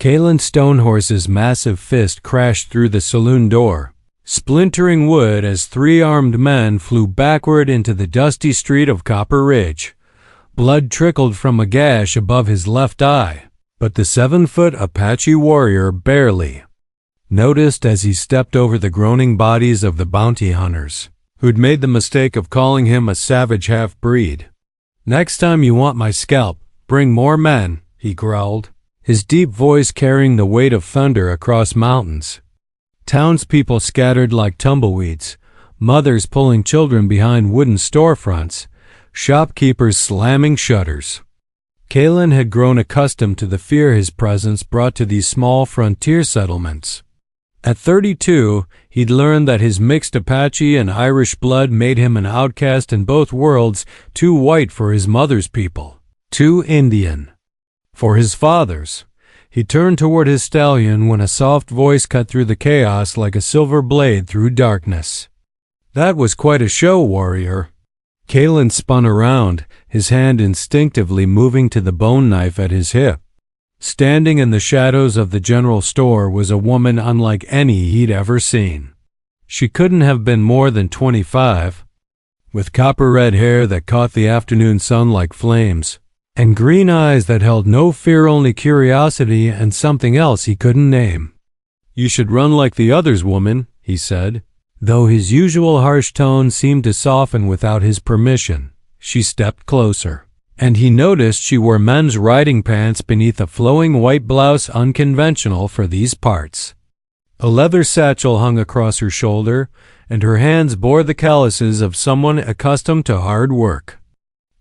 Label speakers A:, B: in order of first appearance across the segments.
A: Kalen Stonehorse's massive fist crashed through the saloon door, splintering wood as three armed men flew backward into the dusty street of Copper Ridge. Blood trickled from a gash above his left eye, but the 7-foot Apache warrior barely noticed as he stepped over the groaning bodies of the bounty hunters, who'd made the mistake of calling him a savage half-breed. "Next time you want my scalp, bring more men," he growled, his deep voice carrying the weight of thunder across mountains. Townspeople scattered like tumbleweeds, mothers pulling children behind wooden storefronts, shopkeepers slamming shutters. Kalen had grown accustomed to the fear his presence brought to these small frontier settlements. At 32, he'd learned that his mixed Apache and Irish blood made him an outcast in both worlds, too white for his mother's people, too Indian for his father's. He turned toward his stallion when a soft voice cut through the chaos like a silver blade through darkness. "That was quite a show, warrior." Kalen spun around, his hand instinctively moving to the bone knife at his hip. Standing in the shadows of the general store was a woman unlike any he'd ever seen. She couldn't have been more than 25, with copper-red hair that caught the afternoon sun like flames, and green eyes that held no fear, only curiosity and something else he couldn't name. "You should run like the others, woman," he said, though his usual harsh tone seemed to soften without his permission. She stepped closer, and he noticed she wore men's riding pants beneath a flowing white blouse unconventional for these parts. A leather satchel hung across her shoulder, and her hands bore the calluses of someone accustomed to hard work.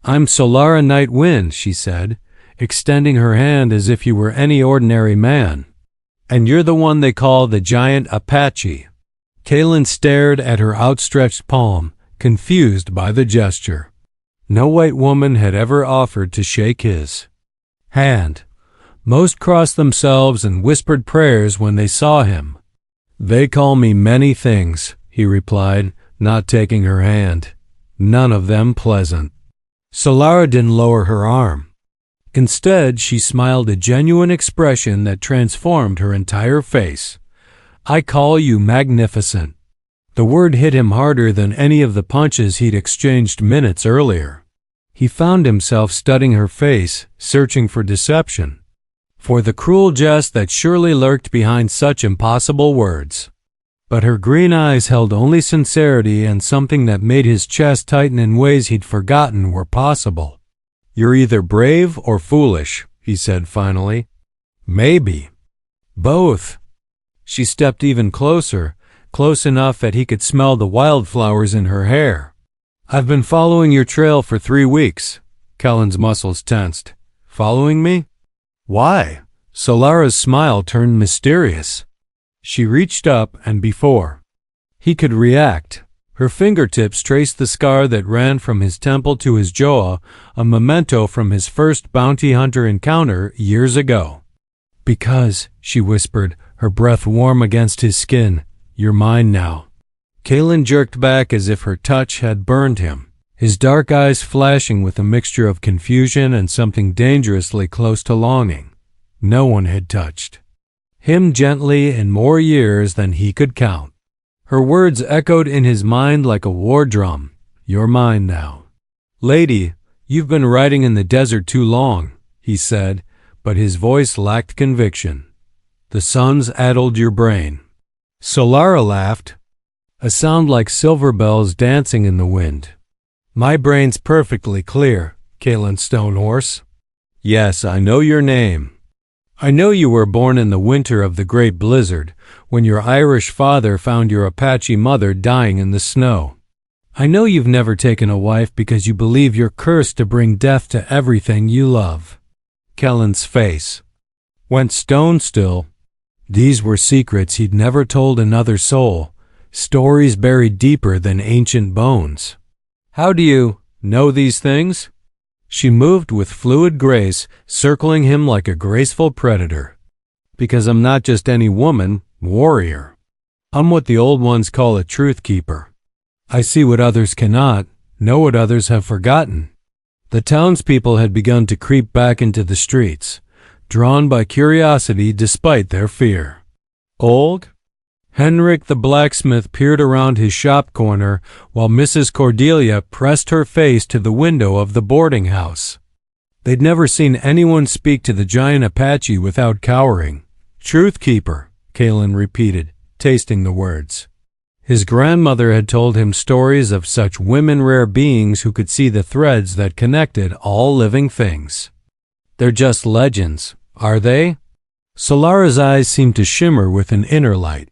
A: "I'm Solara Night Wind," she said, extending her hand as if he were any ordinary man. "And you're the one they call the giant Apache." Kalen stared at her outstretched palm, confused by the gesture. No white woman had ever offered to shake his hand. Most crossed themselves and whispered prayers when they saw him. "They call me many things," he replied, not taking her hand. "None of them pleasant." Solara didn't lower her arm. Instead, she smiled a genuine expression that transformed her entire face. "I call you magnificent." The word hit him harder than any of the punches he'd exchanged minutes earlier. He found himself studying her face, searching for deception, for the cruel jest that surely lurked behind such impossible words. But her green eyes held only sincerity and something that made his chest tighten in ways he'd forgotten were possible. "You're either brave or foolish," he said finally. "Maybe both." She stepped even closer, close enough that he could smell the wildflowers in her hair. "I've been following your trail for 3 weeks." Kellen's muscles tensed. "Following me? Why?" Solara's smile turned mysterious. She reached up, and before he could react, her fingertips traced the scar that ran from his temple to his jaw, a memento from his first bounty hunter encounter years ago. "Because," she whispered, her breath warm against his skin, "you're mine now." Kalen jerked back as if her touch had burned him, his dark eyes flashing with a mixture of confusion and something dangerously close to longing. No one had touched him gently in more years than he could count. Her words echoed in his mind like a war drum. "You're mine now." "Lady, you've been riding in the desert too long," he said, but his voice lacked conviction. "The sun's addled your brain." Solara laughed, a sound like silver bells dancing in the wind. "My brain's perfectly clear, Kalen Stonehorse. Yes, I know your name. I know you were born in the winter of the Great Blizzard, when your Irish father found your Apache mother dying in the snow. I know you've never taken a wife because you believe you're cursed to bring death to everything you love." Kellen's face went stone still. These were secrets he'd never told another soul, stories buried deeper than ancient bones. "How do you know these things?" She moved with fluid grace, circling him like a graceful predator. "Because I'm not just any woman, warrior. I'm what the old ones call a truth keeper. I see what others cannot, know what others have forgotten." The townspeople had begun to creep back into the streets, drawn by curiosity despite their fear. Old? Henrik the blacksmith peered around his shop corner while Mrs. Cordelia pressed her face to the window of the boarding house. They'd never seen anyone speak to the giant Apache without cowering. Truth keeper, Kalen repeated, tasting the words. His grandmother had told him stories of such women-rare beings who could see the threads that connected all living things. They're just legends, are they? Solara's eyes seemed to shimmer with an inner light.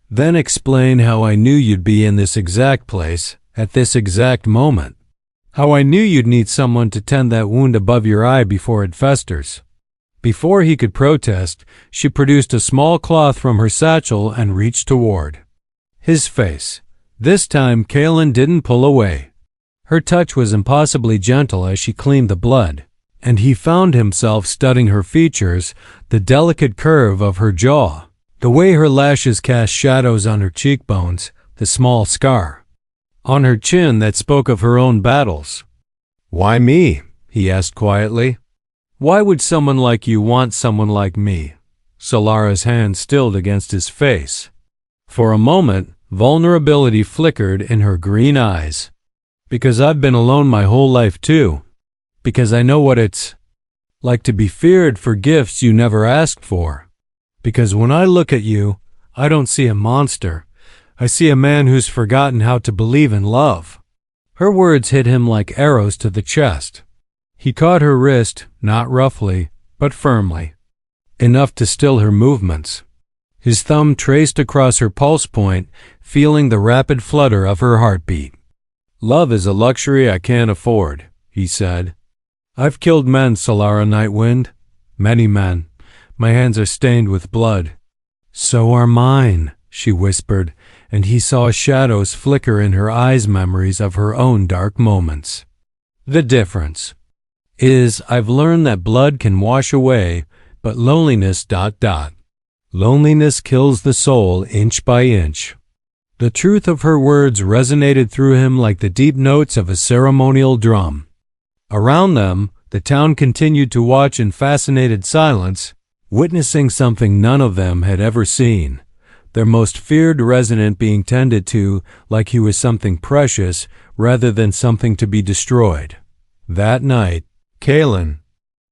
A: Then explain how I knew you'd be in this exact place, at this exact moment. How I knew you'd need someone to tend that wound above your eye before it festers. Before he could protest, she produced a small cloth from her satchel and reached toward his face. This time, Kalen didn't pull away. Her touch was impossibly gentle as she cleaned the blood, and he found himself studying her features, the delicate curve of her jaw, the way her lashes cast shadows on her cheekbones, the small scar on her chin that spoke of her own battles. "Why me?" he asked quietly. "Why would someone like you want someone like me?" Solara's hand stilled against his face. For a moment, vulnerability flickered in her green eyes. "Because I've been alone my whole life too. Because I know what it's like to be feared for gifts you never asked for. Because when I look at you, I don't see a monster. I see a man who's forgotten how to believe in love." Her words hit him like arrows to the chest. He caught her wrist, not roughly, but firmly, enough to still her movements. His thumb traced across her pulse point, feeling the rapid flutter of her heartbeat. "Love is a luxury I can't afford," he said. "I've killed men, Solara Nightwind. Many men. My hands are stained with blood." "So are mine," she whispered, and he saw shadows flicker in her eyes, memories of her own dark moments. "The difference is I've learned that blood can wash away, but loneliness ... Loneliness kills the soul inch by inch." The truth of her words resonated through him like the deep notes of a ceremonial drum. Around them, the town continued to watch in fascinated silence, witnessing something none of them had ever seen. Their most feared resident being tended to like he was something precious rather than something to be destroyed. That night, Kalen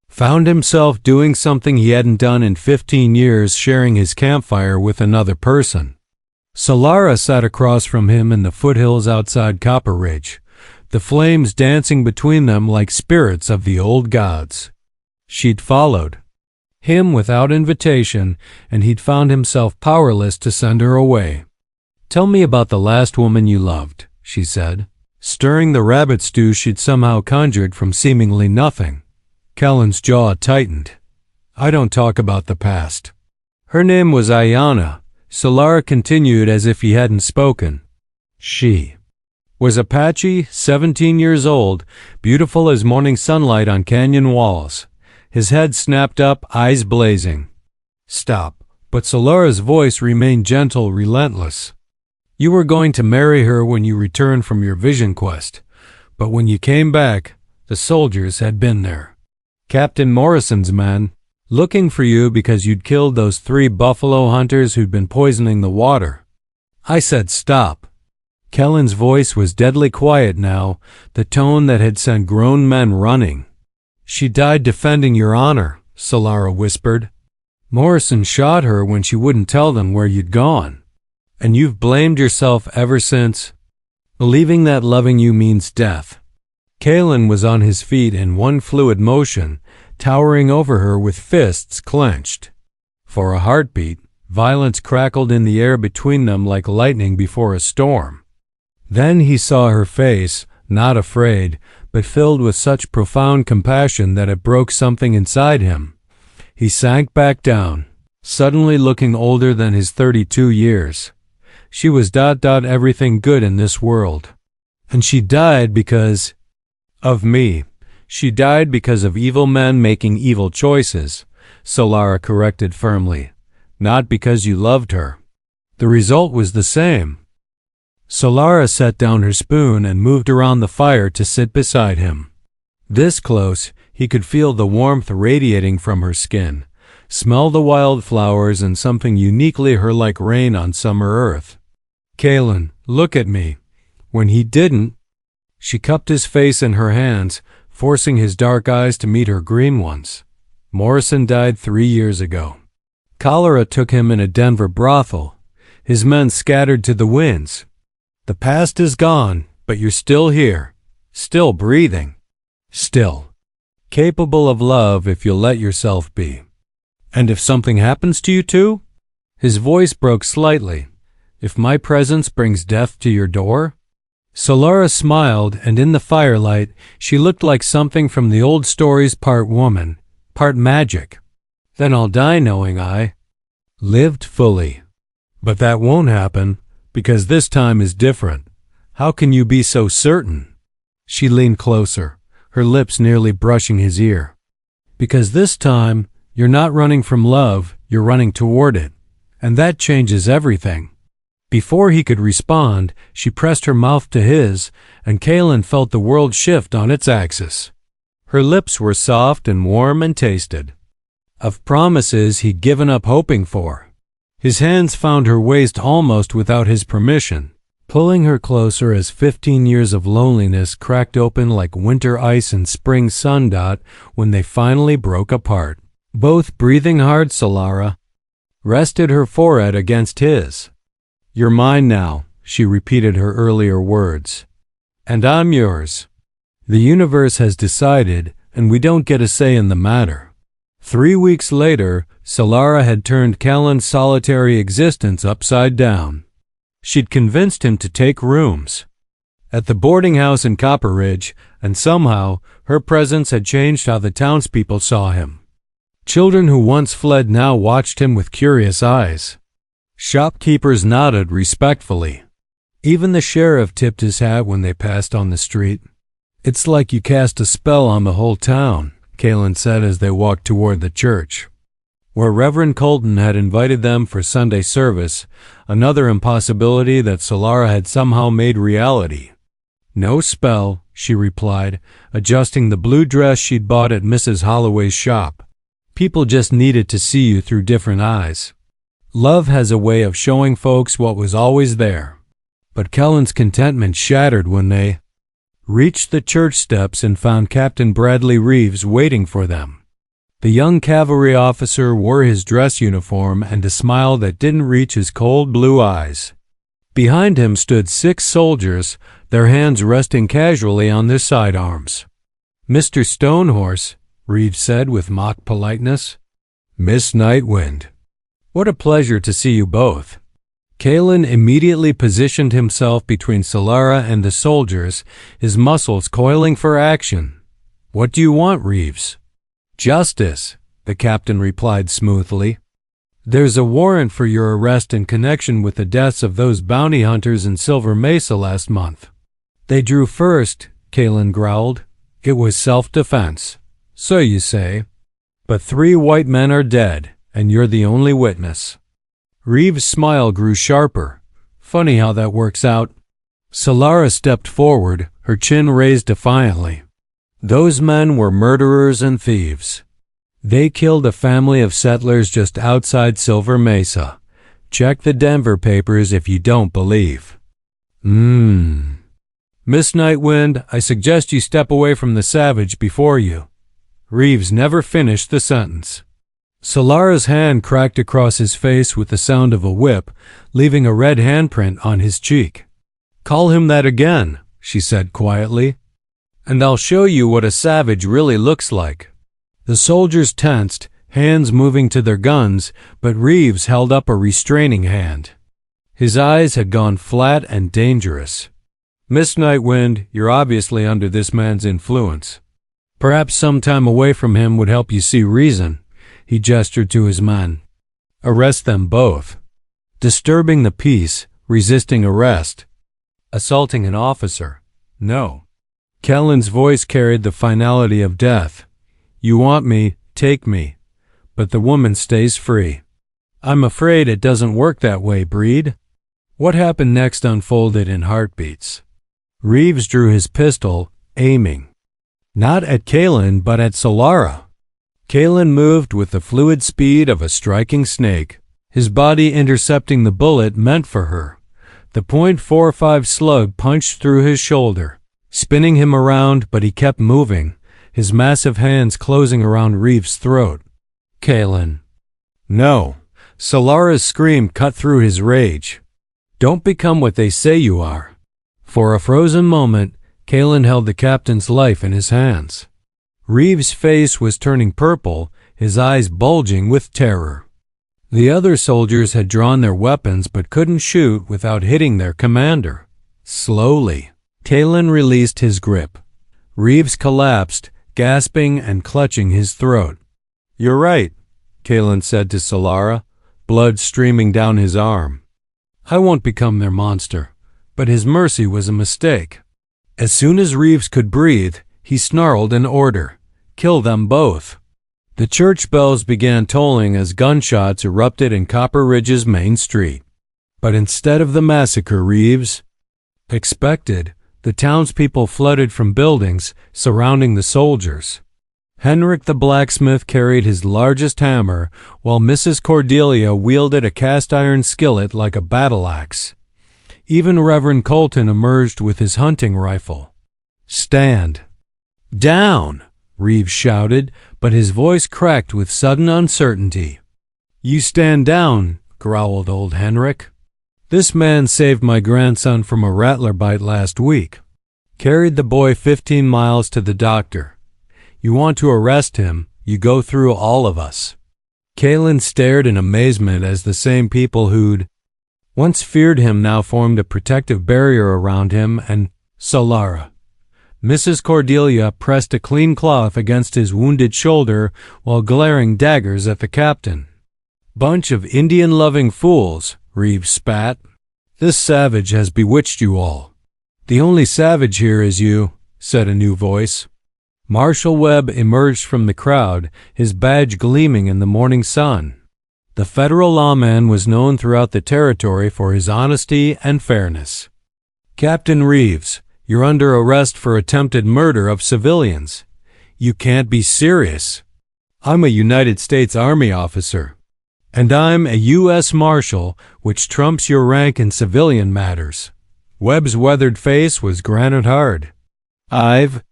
A: found himself doing something he hadn't done in 15 years, sharing his campfire with another person. Solara sat across from him in the foothills outside Copper Ridge, the flames dancing between them like spirits of the old gods. She'd followed him without invitation, and he'd found himself powerless to send her away. "Tell me about the last woman you loved," she said, stirring the rabbit stew she'd somehow conjured from seemingly nothing. Kellen's jaw tightened. "I don't talk about the past." "Her name was Ayana," Solara continued as if he hadn't spoken. "She was Apache, 17 years old, beautiful as morning sunlight on canyon walls." His head snapped up, eyes blazing. "Stop." But Solara's voice remained gentle, relentless. "You were going to marry her when you returned from your vision quest. But when you came back, the soldiers had been there. Captain Morrison's men, looking for you because you'd killed those 3 buffalo hunters who'd been poisoning the water." I said stop. Kellen's voice was deadly quiet now, the tone that had sent grown men running. "She died defending your honor," Solara whispered. "Morrison shot her when she wouldn't tell them where you'd gone. And you've blamed yourself ever since, believing that loving you means death." Kalen was on his feet in one fluid motion, towering over her with fists clenched. For a heartbeat, violence crackled in the air between them like lightning before a storm. Then he saw her face, not afraid, but filled with such profound compassion that it broke something inside him. He sank back down, suddenly looking older than his 32 years. She was ... everything good in this world. And she died because of me. She died because of evil men making evil choices, Solara corrected firmly. Not because you loved her. The result was the same. Solara set down her spoon and moved around the fire to sit beside him. This close, He could feel the warmth radiating from her skin, smell the wildflowers and something uniquely her like rain on summer earth. "Kalen, look at me." When he didn't, she cupped his face in her hands, forcing his dark eyes to meet her green ones. Morrison died 3 years ago. Cholera took him in a Denver brothel. His men scattered to the winds. The past is gone, but you're still here, still breathing, still capable of love if you'll let yourself be. And if something happens to you too? His voice broke slightly. If my presence brings death to your door? Solara smiled, and in the firelight, she looked like something from the old stories, part woman, part magic. Then I'll die knowing I lived fully. But that won't happen, because this time is different. How can you be so certain? She leaned closer, her lips nearly brushing his ear. Because this time, you're not running from love, you're running toward it. And that changes everything. Before he could respond, she pressed her mouth to his, and Kalen felt the world shift on its axis. Her lips were soft and warm and tasted of promises he'd given up hoping for. His hands found her waist almost without his permission, pulling her closer as 15 years of loneliness cracked open like winter ice and spring sundot when they finally broke apart. Both breathing hard, Solara rested her forehead against his. "You're mine now," she repeated her earlier words. "And I'm yours. The universe has decided, and we don't get a say in the matter." 3 weeks later, Solara had turned Kalen's solitary existence upside down. She'd convinced him to take rooms at the boarding house in Copper Ridge, and somehow her presence had changed how the townspeople saw him. Children who once fled now watched him with curious eyes. Shopkeepers nodded respectfully. Even the sheriff tipped his hat when they passed on the street. "It's like you cast a spell on the whole town," Kalen said as they walked toward the church, where Reverend Colton had invited them for Sunday service, another impossibility that Solara had somehow made reality. "No spell," she replied, adjusting the blue dress she'd bought at Mrs. Holloway's shop. "People just needed to see you through different eyes. Love has a way of showing folks what was always there." But Kellen's contentment shattered when they reached the church steps and found Captain Bradley Reeves waiting for them. The young cavalry officer wore his dress uniform and a smile that didn't reach his cold blue eyes. Behind him stood 6 soldiers, their hands resting casually on their sidearms. "Mr. Stonehorse," Reeves said with mock politeness. "Miss Nightwind. What a pleasure to see you both." Kalen immediately positioned himself between Solara and the soldiers, his muscles coiling for action. "What do you want, Reeves?" "Justice," the captain replied smoothly. "There's a warrant for your arrest in connection with the deaths of those bounty hunters in Silver Mesa last month." "They drew first," Kalen growled. "It was self-defense." "So you say. But 3 white men are dead, and you're the only witness." Reeves' smile grew sharper. "Funny how that works out." Solara stepped forward, her chin raised defiantly. "Those men were murderers and thieves. They killed a family of settlers just outside Silver Mesa. Check the Denver papers if you don't believe." "Miss Nightwind, I suggest you step away from the savage before you." Reeves never finished the sentence. Solara's hand cracked across his face with the sound of a whip, leaving a red handprint on his cheek. "Call him that again," she said quietly, "and I'll show you what a savage really looks like." The soldiers tensed, hands moving to their guns, but Reeves held up a restraining hand. His eyes had gone flat and dangerous. "Miss Nightwind, you're obviously under this man's influence. Perhaps some time away from him would help you see reason." He gestured to his men. "Arrest them both. Disturbing the peace, resisting arrest. Assaulting an officer. No." Kellen's voice carried the finality of death. "You want me, take me. But the woman stays free." "I'm afraid it doesn't work that way, Breed." What happened next unfolded in heartbeats. Reeves drew his pistol, aiming. Not at Kalen, but at Solara. Kalen moved with the fluid speed of a striking snake, his body intercepting the bullet meant for her. The .45 slug punched through his shoulder, spinning him around, but he kept moving, his massive hands closing around Reeves' throat. Kalen. No. Solara's scream cut through his rage. Don't become what they say you are. For a frozen moment, Kalen held the captain's life in his hands. Reeves' face was turning purple, his eyes bulging with terror. The other soldiers had drawn their weapons but couldn't shoot without hitting their commander. Slowly, Kalen released his grip. Reeves collapsed, gasping and clutching his throat. You're right, Kalen said to Solara, blood streaming down his arm. I won't become their monster, but his mercy was a mistake. As soon as Reeves could breathe, he snarled an order. Kill them both. The church bells began tolling as gunshots erupted in Copper Ridge's main street. But instead of the massacre Reeves expected, the townspeople flooded from buildings surrounding the soldiers. Henrik the blacksmith carried his largest hammer, while Mrs. Cordelia wielded a cast-iron skillet like a battle axe. Even Reverend Colton emerged with his hunting rifle. Stand down, Reeves shouted, but his voice cracked with sudden uncertainty. You stand down, growled old Henrik. This man saved my grandson from a rattler bite last week. Carried the boy 15 miles to the doctor. You want to arrest him, you go through all of us. Kalen stared in amazement as the same people who'd once feared him now formed a protective barrier around him and Solara. Mrs. Cordelia pressed a clean cloth against his wounded shoulder while glaring daggers at the captain. Bunch of Indian-loving fools, Reeves spat. This savage has bewitched you all. The only savage here is you, said a new voice. Marshal Webb emerged from the crowd, his badge gleaming in the morning sun. The federal lawman was known throughout the territory for his honesty and fairness. Captain Reeves, you're under arrest for attempted murder of civilians. You can't be serious. I'm a United States Army officer. And I'm a U.S. Marshal, which trumps your rank in civilian matters. Webb's weathered face was granite hard. I've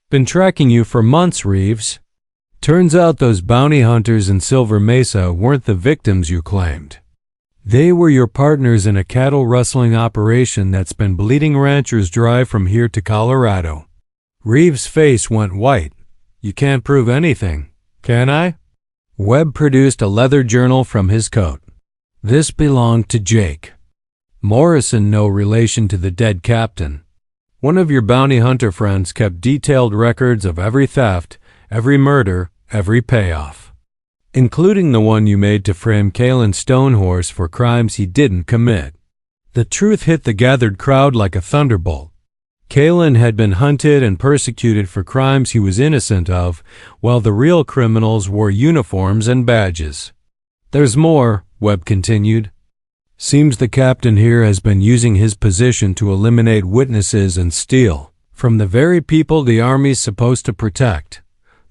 A: been tracking you for months, Reeves. Turns out those bounty hunters in Silver Mesa weren't the victims you claimed. They were your partners in a cattle rustling operation that's been bleeding ranchers dry from here to Colorado. Reeves' face went white. You can't prove anything, can I? Webb produced a leather journal from his coat. This belonged to Jake. Morrison, no relation to the dead captain. One of your bounty hunter friends kept detailed records of every theft, every murder, every payoff, including the one you made to frame Kalen Stonehorse for crimes he didn't commit. The truth hit the gathered crowd like a thunderbolt. Kalen had been hunted and persecuted for crimes he was innocent of, while the real criminals wore uniforms and badges. There's more, Webb continued. Seems the captain here has been using his position to eliminate witnesses and steal from the very people the Army's supposed to protect.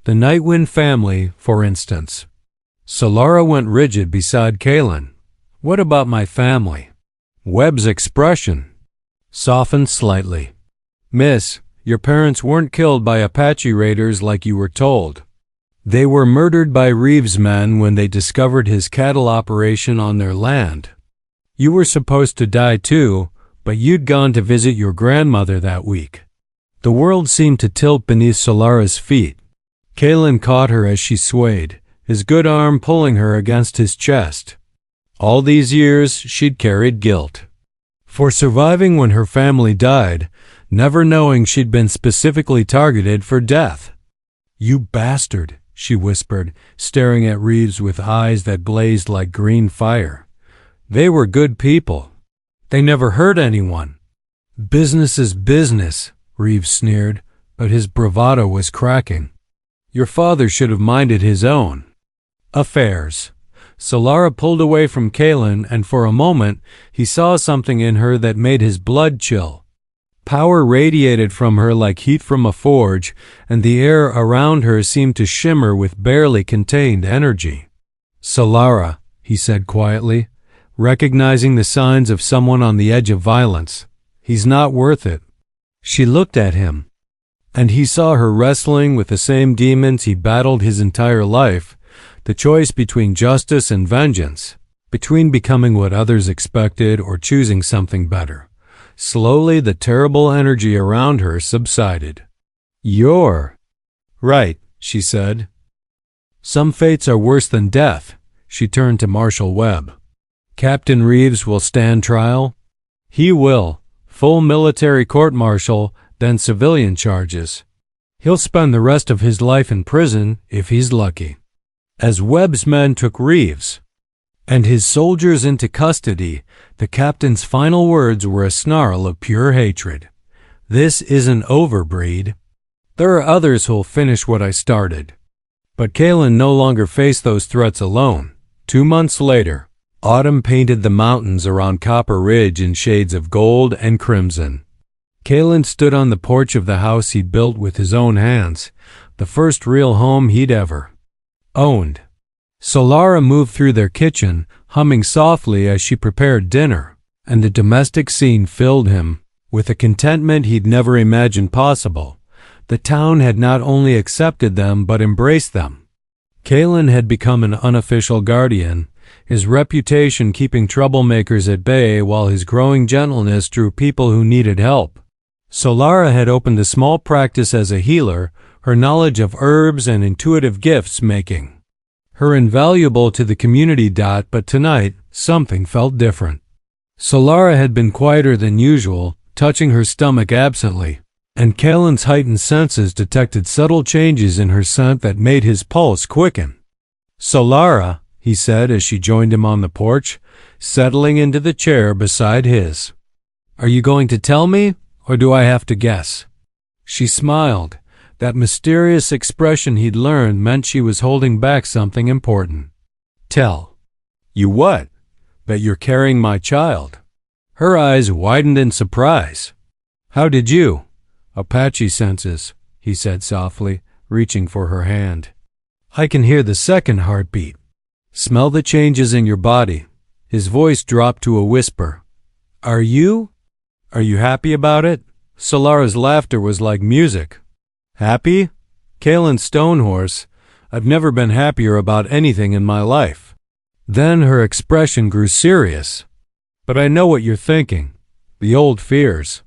A: The Nightwind family, for instance. Solara went rigid beside Kalen. What about my family? Webb's expression softened slightly. Miss, your parents weren't killed by Apache raiders like you were told. They were murdered by Reeves' men when they discovered his cattle operation on their land. You were supposed to die too, but you'd gone to visit your grandmother that week. The world seemed to tilt beneath Solara's feet. Kalen caught her as she swayed, his good arm pulling her against his chest. All these years, she'd carried guilt for surviving when her family died, never knowing she'd been specifically targeted for death. You bastard, she whispered, staring at Reeves with eyes that blazed like green fire. They were good people. They never hurt anyone. Business is business, Reeves sneered, but his bravado was cracking. Your father should have minded his own affairs. Solara pulled away from Kalen, and for a moment he saw something in her that made his blood chill. Power radiated from her like heat from a forge, and the air around her seemed to shimmer with barely contained energy. "Solara," he said quietly, recognizing the signs of someone on the edge of violence. "He's not worth it." She looked at him, and he saw her wrestling with the same demons he battled his entire life, the choice between justice and vengeance, between becoming what others expected or choosing something better. Slowly, the terrible energy around her subsided. "You're right," she said. "Some fates are worse than death." She turned to Marshal Webb. "Captain Reeves will stand trial?" "He will. Full military court-martial, then civilian charges. He'll spend the rest of his life in prison if he's lucky." As Webb's men took Reeves and his soldiers into custody, the captain's final words were a snarl of pure hatred. "This isn't over, Breed. There are others who'll finish what I started." But Kalen no longer faced those threats alone. 2 months later, autumn painted the mountains around Copper Ridge in shades of gold and crimson. Kalen stood on the porch of the house he'd built with his own hands, the first real home he'd ever owned. Solara moved through their kitchen, humming softly as she prepared dinner, and the domestic scene filled him with a contentment he'd never imagined possible. The town had not only accepted them but embraced them. Kalen had become an unofficial guardian, his reputation keeping troublemakers at bay while his growing gentleness drew people who needed help. Solara had opened a small practice as a healer, her knowledge of herbs and intuitive gifts making her invaluable to the community. But tonight, something felt different. Solara had been quieter than usual, touching her stomach absently, and Kalen's heightened senses detected subtle changes in her scent that made his pulse quicken. "Solara," he said as she joined him on the porch, settling into the chair beside his. "Are you going to tell me, or do I have to guess?" She smiled. That mysterious expression he'd learned meant she was holding back something important. "Tell." "You what?" "That you're carrying my child." Her eyes widened in surprise. "How did you?" "Apache senses," he said softly, reaching for her hand. "I can hear the second heartbeat. Smell the changes in your body." His voice dropped to a whisper. Are you happy about it?" Solara's laughter was like music. "Happy? Kalen Stonehorse, I've never been happier about anything in my life." Then her expression grew serious. "But I know what you're thinking. The old fears."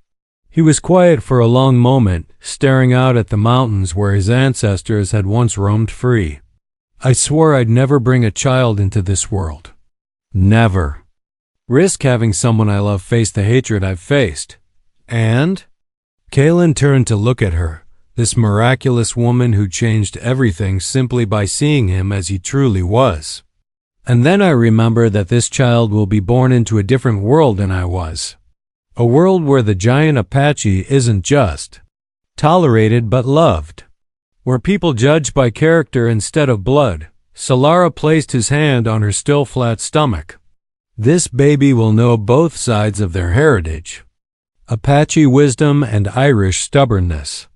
A: He was quiet for a long moment, staring out at the mountains where his ancestors had once roamed free. "I swore I'd never bring a child into this world. Never. Risk having someone I love face the hatred I've faced. And?" Kalen turned to look at her, this miraculous woman who changed everything simply by seeing him as he truly was. "And then I remember that this child will be born into a different world than I was. A world where the giant Apache isn't just tolerated but loved. Where people judge by character instead of blood." Solara placed his hand on her still flat stomach. "This baby will know both sides of their heritage. Apache wisdom and Irish stubbornness.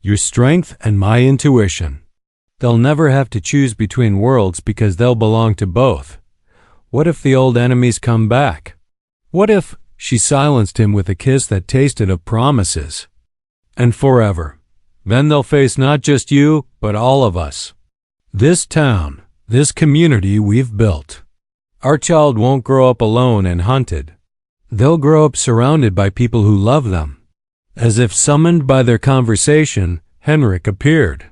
A: Your strength and my intuition. They'll never have to choose between worlds because they'll belong to both. What if the old enemies come back? What if—" She silenced him with a kiss that tasted of promises. "And forever. Then they'll face not just you, but all of us. This town, this community we've built. Our child won't grow up alone and hunted. They'll grow up surrounded by people who love them." As if summoned by their conversation, Henrik appeared.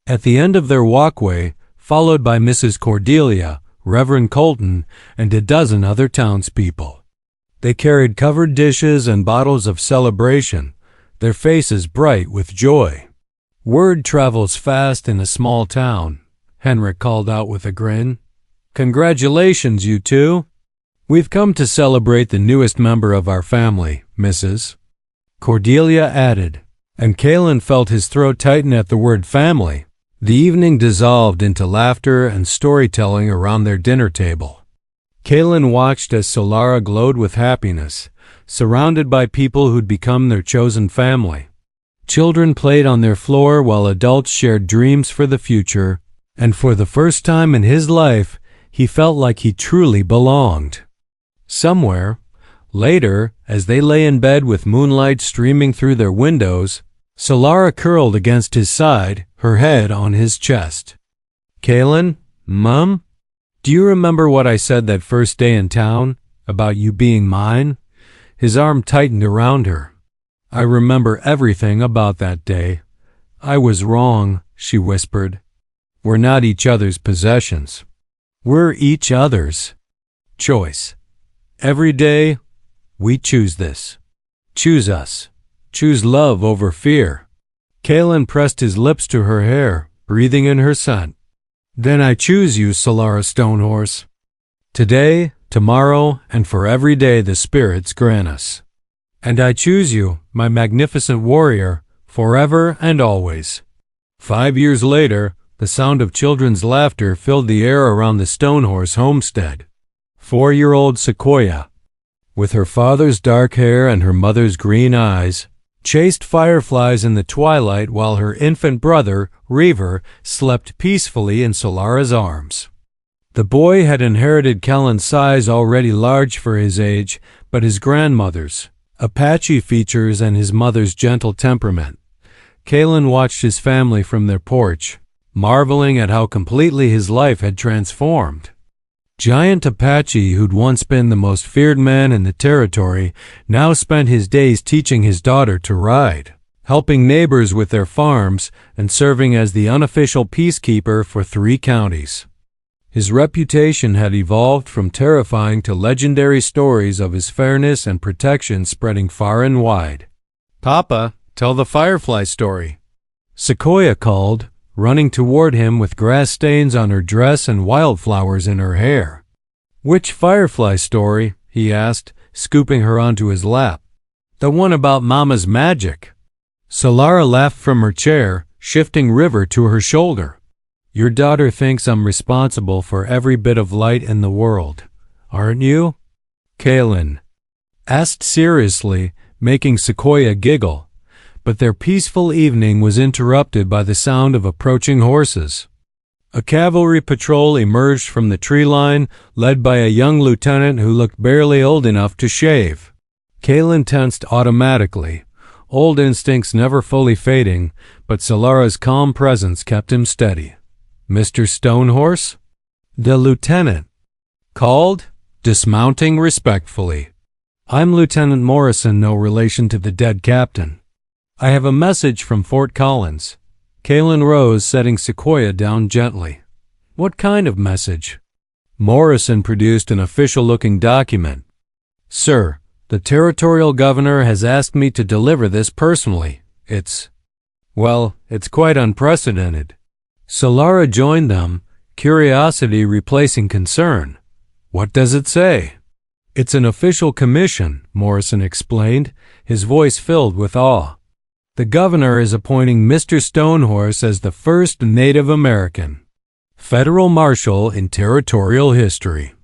A: At the end of their walkway, followed by Mrs. Cordelia, Reverend Colton, and a dozen other townspeople. They carried covered dishes and bottles of celebration, their faces bright with joy. "Word travels fast in a small town," Henrik called out with a grin. "Congratulations, you two. We've come to celebrate the newest member of our family, Mrs." Cordelia added, and Kalen felt his throat tighten at the word family. The evening dissolved into laughter and storytelling around their dinner table. Kaylin watched as Solara glowed with happiness, surrounded by people who'd become their chosen family. Children played on their floor while adults shared dreams for the future, and for the first time in his life, he felt like he truly belonged. Somewhere, later, as they lay in bed with moonlight streaming through their windows, Solara curled against his side, her head on his chest. "Kaylin, Mum, do you remember what I said that first day in town, about you being mine?" His arm tightened around her. "I remember everything about that day. I was wrong," she whispered. "We're not each other's possessions. We're each other's choice. Every day, we choose this. Choose us. Choose love over fear." Kaylin pressed his lips to her hair, breathing in her scent. "Then I choose you, Solara Stonehorse. Today, tomorrow, and for every day the spirits grant us. And I choose you, my magnificent warrior, forever and always." 5 years later, the sound of children's laughter filled the air around the Stonehorse homestead. 4-year-old Sequoia, with her father's dark hair and her mother's green eyes, chased fireflies in the twilight while her infant brother, Reaver, slept peacefully in Solara's arms. The boy had inherited Kellen's size already large for his age, but his grandmother's, Apache features and his mother's gentle temperament. Kaylin watched his family from their porch, marveling at how completely his life had transformed. Giant Apache, who'd once been the most feared man in the territory, now spent his days teaching his daughter to ride, helping neighbors with their farms, and serving as the unofficial peacekeeper for 3 counties. His reputation had evolved from terrifying to legendary stories of his fairness and protection spreading far and wide. "Papa, tell the firefly story," Sequoia called, running toward him with grass stains on her dress and wildflowers in her hair. "Which firefly story?" he asked, scooping her onto his lap. "The one about Mama's magic." Solara laughed from her chair, shifting River to her shoulder. "Your daughter thinks I'm responsible for every bit of light in the world, aren't you?" Kaylin asked seriously, making Sequoia giggle. But their peaceful evening was interrupted by the sound of approaching horses. A cavalry patrol emerged from the tree line, led by a young lieutenant who looked barely old enough to shave. Kaylin tensed automatically, old instincts never fully fading, but Solara's calm presence kept him steady. "Mr. Stonehorse?" the lieutenant called, dismounting respectfully. "I'm Lieutenant Morrison, no relation to the dead captain. I have a message from Fort Collins." Kaylin rose, setting Sequoia down gently. "What kind of message?" Morrison produced an official-looking document. "Sir, the territorial governor has asked me to deliver this personally. It's quite unprecedented." Solara joined them, curiosity replacing concern. "What does it say?" "It's an official commission," Morrison explained, his voice filled with awe. "The governor is appointing Mr. Stonehorse as the first Native American federal marshal in territorial history.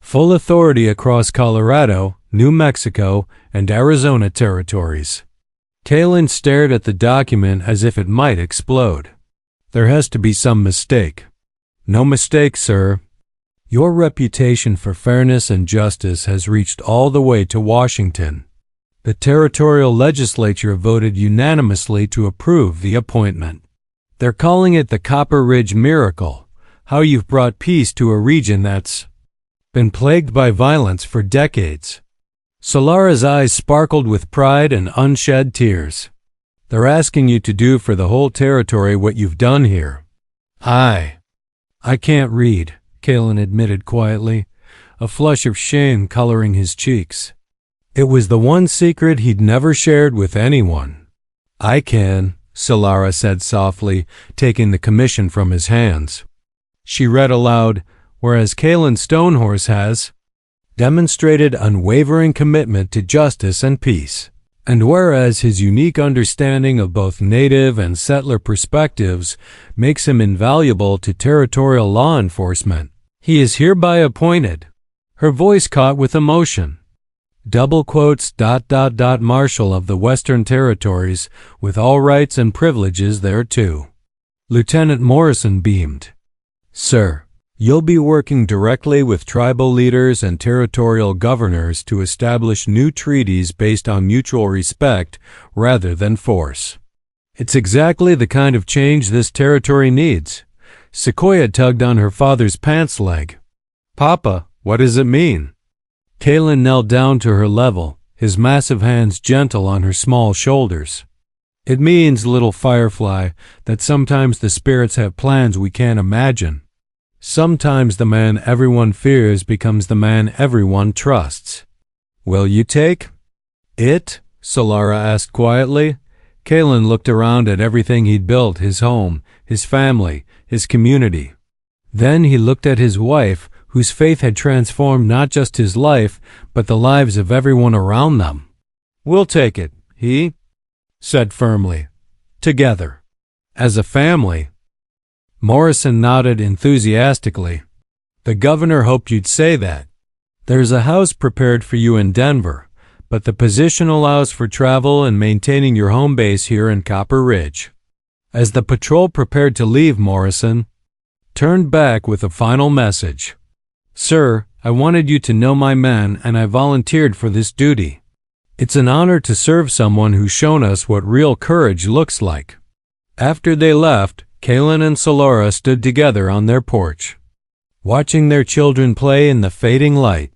A: Full authority across Colorado, New Mexico, and Arizona territories." Kaylin stared at the document as if it might explode. "There has to be some mistake." "No mistake, sir. Your reputation for fairness and justice has reached all the way to Washington. The territorial legislature voted unanimously to approve the appointment. They're calling it the Copper Ridge Miracle, how you've brought peace to a region that's been plagued by violence for decades." Solara's eyes sparkled with pride and unshed tears. "They're asking you to do for the whole territory what you've done here." I can't read," Kaylin admitted quietly, a flush of shame coloring his cheeks. It was the one secret he'd never shared with anyone. "I can," Solara said softly, taking the commission from his hands. She read aloud, "Whereas Kaylin Stonehorse has demonstrated unwavering commitment to justice and peace, and whereas his unique understanding of both native and settler perspectives makes him invaluable to territorial law enforcement, he is hereby appointed her voice caught with emotion. Double quotes, ... Marshal of the Western Territories, with all rights and privileges there too. Lieutenant Morrison beamed. Sir, you'll be working directly with tribal leaders and territorial governors to establish new treaties based on mutual respect rather than force. It's exactly the kind of change this territory needs. Sequoia tugged on her father's pants leg. Papa, what does it mean? Kalen knelt down to her level, his massive hands gentle on her small shoulders. It means, little firefly, that sometimes the spirits have plans we can't imagine. Sometimes the man everyone fears becomes the man everyone trusts. Will you take it? Solara asked quietly. Kalen looked around at everything he'd built, his home, his family, his community. Then he looked at his wife, whose faith had transformed not just his life, but the lives of everyone around them. We'll take it, he said firmly. Together. As a family. Morrison nodded enthusiastically. The governor hoped you'd say that. There's a house prepared for you in Denver, but the position allows for travel and maintaining your home base here in Copper Ridge. As the patrol prepared to leave, Morrison turned back with a final message. Sir, I wanted you to know my men and I volunteered for this duty. It's an honor to serve someone who's shown us what real courage looks like. After they left, Kalen and Solara stood together on their porch, watching their children play in the fading light.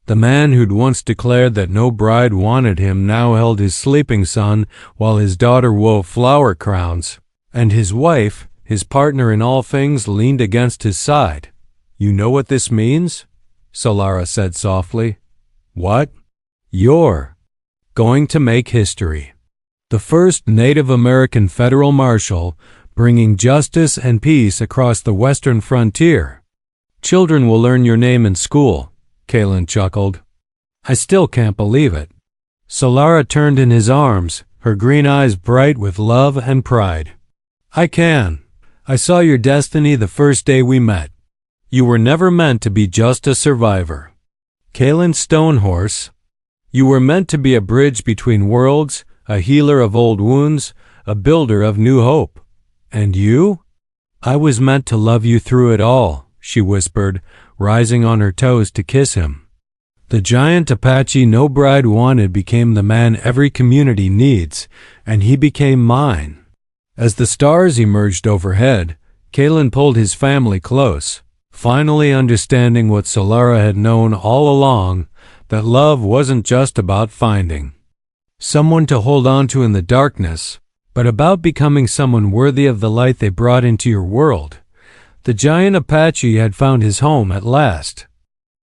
A: The man who'd once declared that no bride wanted him now held his sleeping son while his daughter wove flower crowns, and his wife, his partner in all things, leaned against his side. You know what this means? Solara said softly. What? You're going to make history. The first Native American federal marshal, bringing justice and peace across the western frontier. Children will learn your name in school, Kalen chuckled. I still can't believe it. Solara turned in his arms, her green eyes bright with love and pride. I can. I saw your destiny the first day we met. You were never meant to be just a survivor. Kalen Stonehorse, you were meant to be a bridge between worlds, a healer of old wounds, a builder of new hope. And you? I was meant to love you through it all, she whispered, rising on her toes to kiss him. The giant Apache no bride wanted became the man every community needs, and he became mine. As the stars emerged overhead, Kalen pulled his family close, finally understanding what Solara had known all along, that love wasn't just about finding someone to hold on to in the darkness, but about becoming someone worthy of the light they brought into your world. The giant Apache had found his home at last.